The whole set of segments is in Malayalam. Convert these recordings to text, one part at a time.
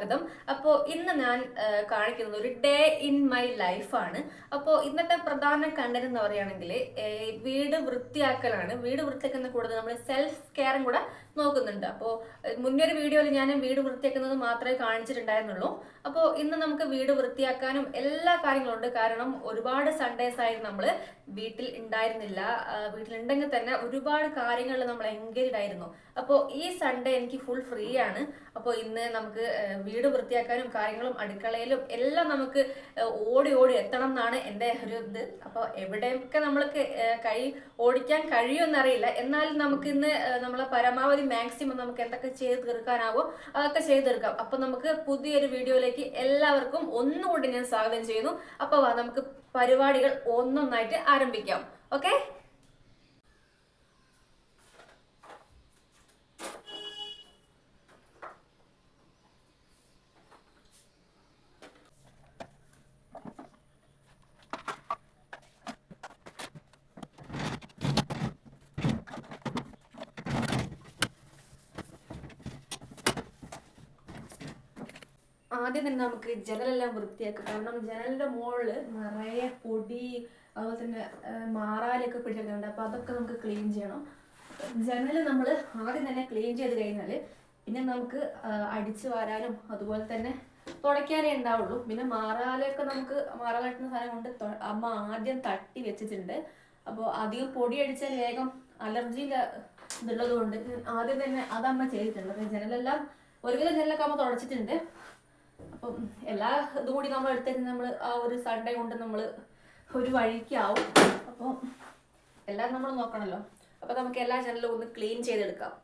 സ്വാഗതം. അപ്പോൾ ഇന്ന് ഞാൻ കാണിക്കുന്നത് ഒരു ഡേ ഇൻ മൈ ലൈഫാണ്. അപ്പോൾ ഇന്നത്തെ പ്രധാന കണ്ടന്റ് എന്ന് പറയുകയാണെങ്കിൽ വീട് വൃത്തിയാക്കലാണ്. വീട് വൃത്തിയാക്കുന്ന കൂടുതൽ നമ്മൾ സെൽഫ് കെയറും കൂടെ നോക്കുന്നുണ്ട്. അപ്പോൾ മുന്നൊരു വീഡിയോയിൽ ഞാൻ വീട് വൃത്തിയാക്കുന്നത് മാത്രമേ കാണിച്ചിട്ടുണ്ടായിരുന്നുള്ളൂ. അപ്പോൾ ഇന്ന് നമുക്ക് വീട് വൃത്തിയാക്കാനും എല്ലാ കാര്യങ്ങളും ഉണ്ട്. കാരണം ഒരുപാട് സൺഡേസ് ആയി നമ്മൾ വീട്ടിൽ ഉണ്ടായിരുന്നില്ല. വീട്ടിലുണ്ടെങ്കിൽ തന്നെ ഒരുപാട് കാര്യങ്ങളിൽ നമ്മൾ എൻഗേജ്ഡ് ആയിരുന്നു. അപ്പോൾ ഈ സൺഡേ എനിക്ക് ഫുൾ ഫ്രീ ആണ്. അപ്പോൾ ഇന്ന് നമുക്ക് വീട് വൃത്തിയാക്കാനും കാര്യങ്ങളും അടുക്കളയിലും എല്ലാം നമുക്ക് ഓടി ഓടി എത്തണം എന്നാണ് എൻ്റെ ഒരു ഇത്. അപ്പോൾ എവിടെയൊക്കെ നമ്മൾക്ക് ഓടിക്കാൻ കഴിയുമെന്നറിയില്ല. എന്നാലും നമുക്ക് ഇന്ന് നമ്മളെ പരമാവധി മാക്സിമം നമുക്ക് എന്തൊക്കെ ചെയ്ത് തീർക്കാനാവോ അതൊക്കെ ചെയ്ത് തീർക്കാം. അപ്പോൾ നമുക്ക് പുതിയൊരു വീഡിയോയിലേക്ക് എല്ലാവർക്കും ഒന്നുകൂടി ഞാൻ സ്വാഗതം ചെയ്യുന്നു. അപ്പോൾ നമുക്ക് പരിപാടികൾ ഒന്നൊന്നായിട്ട് ആരംഭിക്കാം. ഓക്കെ. ആദ്യം തന്നെ നമുക്ക് ജനലെല്ലാം വൃത്തിയാക്കാം. കാരണം ജനലിന്റെ മുകളിൽ നിറയെ പൊടി അതുപോലെ തന്നെ മാറാലൊക്കെ പിടിച്ചിട്ടുണ്ട്. അപ്പോൾ അതൊക്കെ നമുക്ക് ക്ലീൻ ചെയ്യണം. ജനൽ നമ്മൾ ആദ്യം തന്നെ ക്ലീൻ ചെയ്ത് കഴിഞ്ഞാൽ പിന്നെ നമുക്ക് അടിച്ചു വാരാനും അതുപോലെ തന്നെ തുടയ്ക്കാനേ ഉണ്ടാവുള്ളൂ. പിന്നെ മാറാലൊക്കെ നമുക്ക് മാറാലിട്ടുന്ന സാധനം കൊണ്ട് അമ്മ ആദ്യം തട്ടി വെച്ചിട്ടുണ്ട്. അപ്പോൾ അധികം പൊടി അടിച്ചാൽ വേഗം അലർജിയില്ല ഇതുള്ളത് കൊണ്ട് ആദ്യം തന്നെ അതമ്മ ചെയ്തിട്ടുണ്ട്. അപ്പോൾ ജനലെല്ലാം ഒരുവിധം ജനലൊക്കെ അമ്മ തുടച്ചിട്ടുണ്ട്. അപ്പം എല്ലാ ഇതും കൂടി നമ്മൾ എടുത്തിട്ട് നമ്മൾ ആ ഒരു സൺഡേ കൊണ്ട് നമ്മൾ ഒരു വഴിക്കാവും. അപ്പോൾ എല്ലാം നമ്മൾ നോക്കണമല്ലോ. അപ്പോൾ നമുക്ക് എല്ലാ ജനലും ഒന്ന് ക്ലീൻ ചെയ്തെടുക്കാം.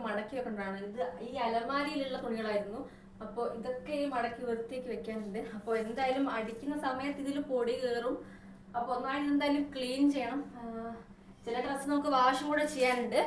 മടക്കി വെക്കേണ്ടതാണ്. ഇത് ഈ അലമാരിയിലുള്ള തുണികളായിരുന്നു. അപ്പോൾ ഇതൊക്കെ ഈ മടക്കി വൃത്തിയാക്കി വെക്കാനുണ്ട്. അപ്പോൾ എന്തായാലും അടിക്കുന്ന സമയത്ത് ഇതിൽ പൊടി കയറും. അപ്പോൾ ഒന്നായിട്ട് എന്തായാലും ക്ലീൻ ചെയ്യണം. ചില ഡ്രസ്സ് നമുക്ക് വാഷും കൂടെ ചെയ്യാനുണ്ട്.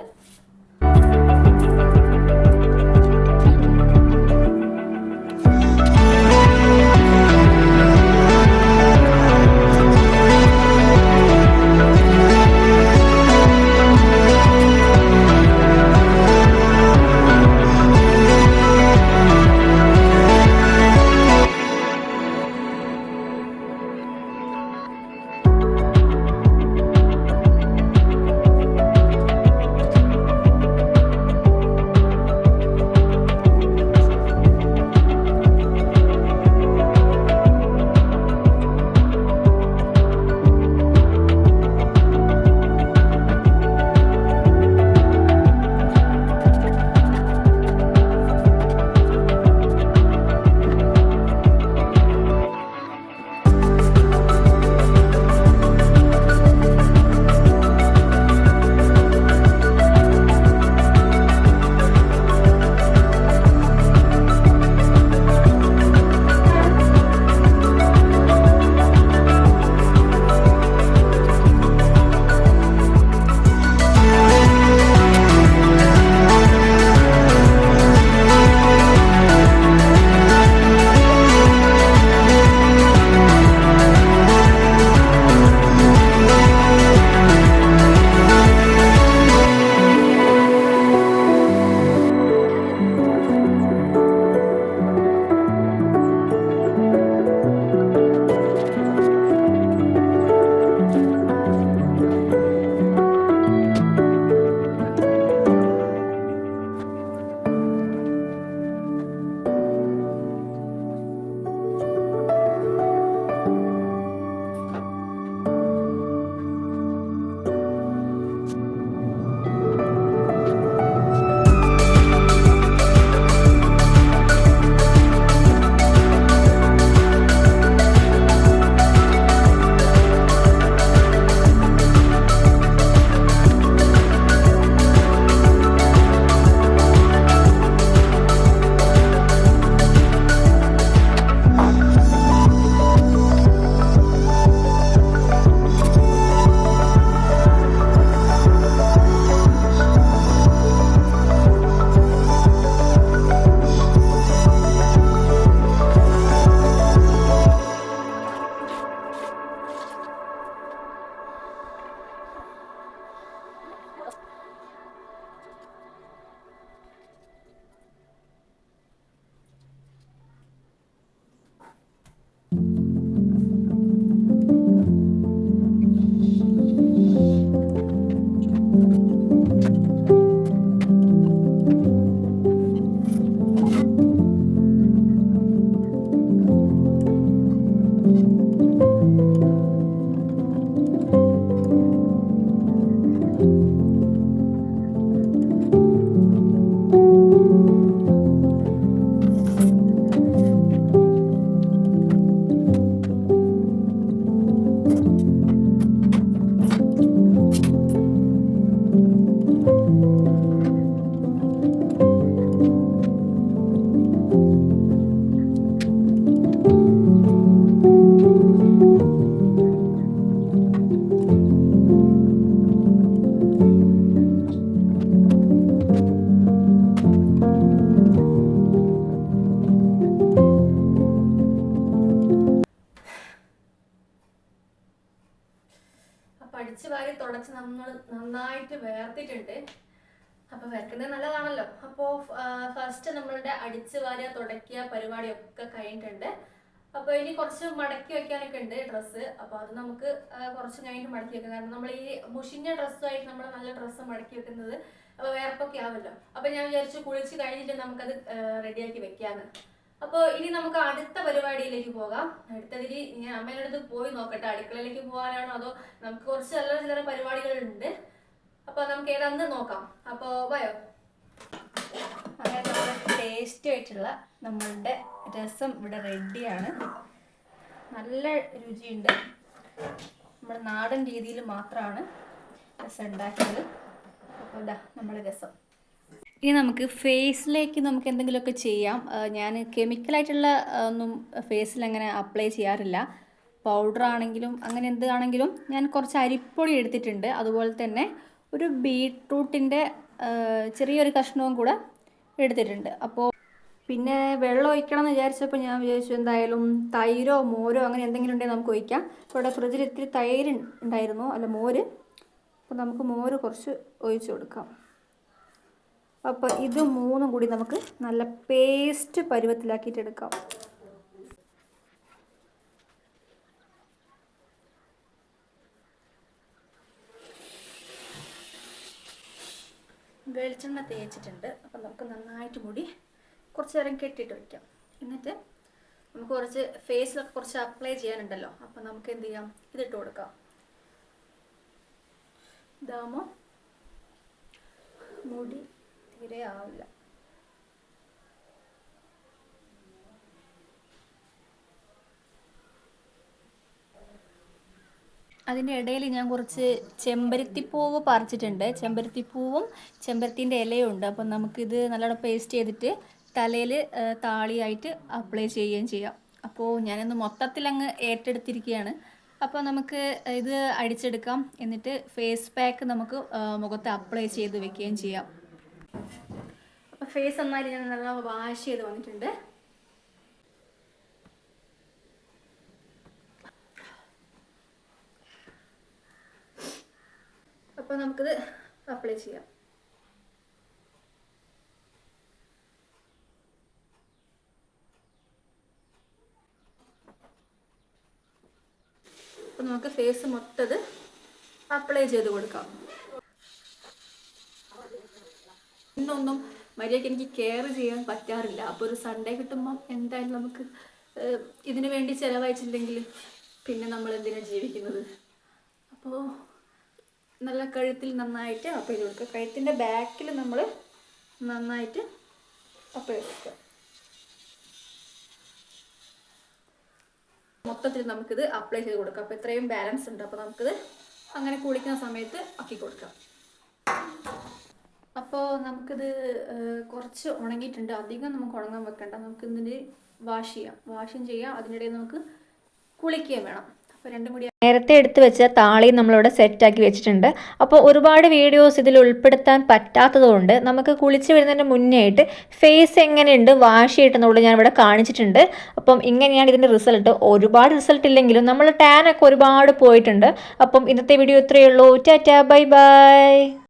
അടിച്ചു വാരി തുടച്ച് നമ്മൾ നന്നായിട്ട് വേർത്തിട്ടുണ്ട്. അപ്പോൾ വരക്കുന്നത് നല്ലതാണല്ലോ. അപ്പോൾ ഫസ്റ്റ് നമ്മളുടെ അടിച്ചു വാരുക തുടയ്ക്കുക പരിപാടിയൊക്കെ കഴിഞ്ഞിട്ടുണ്ട്. അപ്പോൾ ഇനി കുറച്ച് മടക്കി വെക്കാനൊക്കെ ഉണ്ട് ഡ്രസ്സ്. അപ്പോൾ അത് നമുക്ക് കുറച്ച് കഴിഞ്ഞിട്ട് മടക്കി വെക്കാം. കാരണം നമ്മൾ ഈ മുഷിഞ്ഞ ഡ്രസ്സുമായിട്ട് നമ്മൾ നല്ല ഡ്രസ്സ് മടക്കി വെക്കുന്നത് അപ്പോൾ വേർപ്പൊക്കെ ആവുമല്ലോ. അപ്പോൾ ഞാൻ വിചാരിച്ചു കുളിച്ച് കഴിഞ്ഞിട്ട് നമുക്കത് റെഡിയാക്കി വെക്കാന്ന്. അപ്പോൾ ഇനി നമുക്ക് അടുത്ത പരിപാടിയിലേക്ക് പോകാം. അടുത്തതിൽ ഞാൻ അമ്മയുടെ അടുത്ത് പോയി നോക്കട്ടെ, അടുക്കളയിലേക്ക് പോകാനാണോ അതോ നമുക്ക് കുറച്ച് നല്ല ചില പരിപാടികളുണ്ട്. അപ്പോൾ നമുക്ക് ഏതാന്ന് നോക്കാം. അപ്പോൾ വയോ. അങ്ങനെ നമ്മുടെ ടേസ്റ്റി ആയിട്ടുള്ള നമ്മളുടെ രസം ഇവിടെ റെഡിയാണ്. നല്ല രുചിയുണ്ട്. നമ്മുടെ നാടൻ രീതിയിൽ മാത്രമാണ് രസം ഉണ്ടാക്കിയത്. അപ്പോൾ ഇതാ നമ്മുടെ രസം. ഇനി നമുക്ക് ഫേസിലേക്ക് നമുക്ക് എന്തെങ്കിലുമൊക്കെ ചെയ്യാം. ഞാൻ കെമിക്കലായിട്ടുള്ള ഒന്നും ഫേസിൽ അങ്ങനെ അപ്ലൈ ചെയ്യാറില്ല. പൗഡർ ആണെങ്കിലും അങ്ങനെ എന്താണെങ്കിലും ഞാൻ കുറച്ച് അരിപ്പൊടി എടുത്തിട്ടുണ്ട്. അതുപോലെ തന്നെ ഒരു ബീട്രൂട്ടിൻ്റെ ചെറിയൊരു കഷ്ണവും കൂടെ എടുത്തിട്ടുണ്ട്. അപ്പോൾ പിന്നെ വെള്ളം ഒഴിക്കണം എന്ന് വിചാരിച്ചപ്പോൾ ഞാൻ വിചാരിച്ചു എന്തായാലും തൈരോ മോരോ അങ്ങനെ എന്തെങ്കിലും ഉണ്ടെങ്കിൽ നമുക്ക് ഒഴിക്കാം. അപ്പോൾ ഇവിടെ ഫ്രിഡ്ജിൽ ഇത്തിരി തൈര് ഉണ്ടായിരുന്നു, അല്ല മോര്. അപ്പോൾ നമുക്ക് മോര് കുറച്ച് ഒഴിച്ചു കൊടുക്കാം. അപ്പോൾ ഇത് മൂന്നും കൂടി നമുക്ക് നല്ല പേസ്റ്റ് പരുവത്തിലാക്കിയിട്ട് എടുക്കാം. വെളിച്ചെണ്ണ തേച്ചിട്ടുണ്ട്. അപ്പം നമുക്ക് നന്നായിട്ട് മുടി കുറച്ച് നേരം കെട്ടിയിട്ട് വയ്ക്കാം. എന്നിട്ട് നമുക്ക് കുറച്ച് ഫേസിലൊക്കെ കുറച്ച് അപ്ലൈ ചെയ്യാനുണ്ടല്ലോ. അപ്പം നമുക്ക് എന്ത് ചെയ്യാം, ഇതിട്ട് കൊടുക്കാം. ഇതാകുമ്പോൾ മുടി തീരെ ആവില്ല. അതിൻ്റെ ഇടയിൽ ഞാൻ കുറച്ച് ചെമ്പരത്തിപ്പൂവ് പറിച്ചിട്ടുണ്ട്. ചെമ്പരത്തിപ്പൂവും ചെമ്പരത്തിൻ്റെ ഇലയും ഉണ്ട്. അപ്പം നമുക്കിത് നല്ലോണം പേസ്റ്റ് ചെയ്തിട്ട് തലയിൽ താളിയായിട്ട് അപ്ലൈ ചെയ്യുകയും ചെയ്യാം. അപ്പോൾ ഞാനൊന്ന് മൊത്തത്തിലങ്ങ് ഏറ്റെടുത്തിരിക്കുകയാണ്. അപ്പോൾ നമുക്ക് ഇത് അടിച്ചെടുക്കാം. എന്നിട്ട് ഫേസ് പാക്ക് നമുക്ക് മുഖത്ത് അപ്ലൈ ചെയ്ത് വെക്കുകയും ചെയ്യാം. അപ്പോൾ ഫേസ് നന്നായിട്ട് ഞാൻ നല്ല വാഷ് ചെയ്ത് വന്നിട്ടുണ്ട്. അപ്പോൾ നമുക്കിത് അപ്ലൈ ചെയ്യാം. അപ്പോൾ നമുക്ക് ഫേസ് മൊത്തത് അപ്ലൈ ചെയ്ത് കൊടുക്കാം. ഇന്നൊന്നും മര്യാദയ്ക്ക് എനിക്ക് കെയർ ചെയ്യാൻ പറ്റാറില്ല. അപ്പോൾ ഒരു സൺഡേ കിട്ടുമ്പം എന്തായാലും നമുക്ക് ഇതിനു വേണ്ടി ചിലവഴിച്ചില്ലെങ്കിൽ പിന്നെ നമ്മൾ എന്തിനാണ് ജീവിക്കുന്നത്. അപ്പോൾ നല്ല കഴുത്തിൽ നന്നായിട്ട് അപ്ലൈ ചെയ്ത് കൊടുക്കുക. കഴുത്തിൻ്റെ ബാക്കിൽ നമ്മൾ നന്നായിട്ട് അപ്ലൈ കൊടുക്കുക. മൊത്തത്തിൽ നമുക്കിത് അപ്ലൈ ചെയ്ത് കൊടുക്കാം. അപ്പോൾ ഇത്രയും ബാലൻസ് ഉണ്ട്. അപ്പോൾ നമുക്കിത് അങ്ങനെ കുളിക്കുന്ന സമയത്ത് ആക്കി കൊടുക്കാം. അപ്പോൾ നമുക്കിത് കുറച്ച് ഉണങ്ങിയിട്ടുണ്ട്. അധികം നമുക്ക് ഉണങ്ങാൻ വെക്കണ്ട. നമുക്കിതിന് വാഷും ചെയ്യാം. അതിനിടയിൽ നമുക്ക് കുളിക്കുകയും വേണം. അപ്പോൾ രണ്ടും കൂടി നേരത്തെ എടുത്ത് വെച്ച താളി നമ്മളിവിടെ സെറ്റാക്കി വെച്ചിട്ടുണ്ട്. അപ്പോൾ ഒരുപാട് വീഡിയോസ് ഇതിൽ ഉൾപ്പെടുത്താൻ പറ്റാത്തതുകൊണ്ട് നമുക്ക് കുളിച്ച് വരുന്നതിന് മുന്നേ ആയിട്ട് ഫേസ് എങ്ങനെയുണ്ട് വാഷ് ചെയ്തിട്ടെന്നുള്ളത് ഞാൻ ഇവിടെ കാണിച്ചിട്ടുണ്ട്. അപ്പം ഇങ്ങനെയാണ് ഇതിൻ്റെ റിസൾട്ട്. ഒരുപാട് റിസൾട്ട് ഇല്ലെങ്കിലും നമ്മൾ ടാനൊക്കെ ഒരുപാട് പോയിട്ടുണ്ട്. അപ്പം ഇന്നത്തെ വീഡിയോ ഇത്രയേ ഉള്ളൂ. Tata, bye bye.